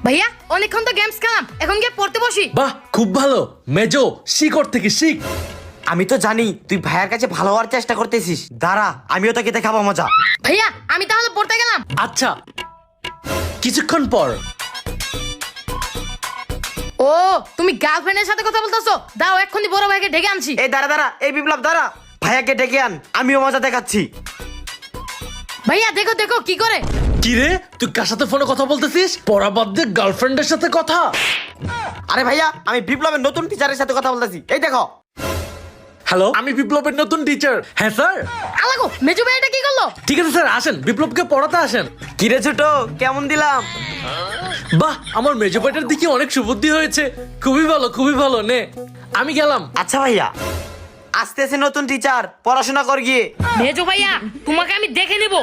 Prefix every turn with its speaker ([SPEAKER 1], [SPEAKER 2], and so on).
[SPEAKER 1] ভাইয়া অনেকক্ষণ তো গেমস খেলাম, এখন গিয়ে পড়তে বসি।
[SPEAKER 2] বাহ, খুব ভালো মেজো, শিকড় থেকে শিখ।
[SPEAKER 3] আমি তো জানি তুই ভাইয়ার কাছে ভালো হওয়ার চেষ্টা করতেছিস, দাঁড়া আমিও তোকে দেখাবো মজা।
[SPEAKER 1] ভাইয়া আমি তাহলে পড়তে গেলাম।
[SPEAKER 2] আচ্ছা, কিছুক্ষণ পর।
[SPEAKER 1] ও তুমি গার্লফ্রেন্ডের সাথে কথা বলতেছো? দাও এক্ষুনি বড় ভাইকে ডেকে আনছি।
[SPEAKER 3] এই দাঁড়া, এই বিপ্লব দাঁড়া, ভাইয়াকে ডেকে আন, আমিও মজা দেখাচ্ছি।
[SPEAKER 1] ভাইয়া দেখো দেখো কি করে।
[SPEAKER 2] কি রে, তুই কার সাথে ফোনে কথা বলতেছিস? পড়া বাদ দিয়ে গার্লফ্রেন্ডের সাথে কথা?
[SPEAKER 3] আরে ভাইয়া আমি বিপ্লবের নতুন টিচারের সাথে কথা বলতেছি, এই দেখো।
[SPEAKER 2] হ্যালো, আমি বিপ্লবের নতুন টিচার। হ্যাঁ স্যার।
[SPEAKER 1] আলাগো মেজু ভাই এটা কি করলো?
[SPEAKER 2] ঠিক আছে স্যার, আসেন বিপ্লবকে পড়াতে আসেন।
[SPEAKER 3] কিরে ছোট, কেমন দিলাম?
[SPEAKER 2] বাহ, আমার মেজো ভাইটার দিকে অনেক সুবুদ্ধি হয়েছে। খুবই ভালো, খুবই ভালো। নে আমি গেলাম।
[SPEAKER 3] আচ্ছা ভাইয়া, আসতেছে নতুন টিচার, পড়াশোনা কর গিয়ে।
[SPEAKER 1] মেজু ভাইয়া তোমাকে আমি দেখে নিব।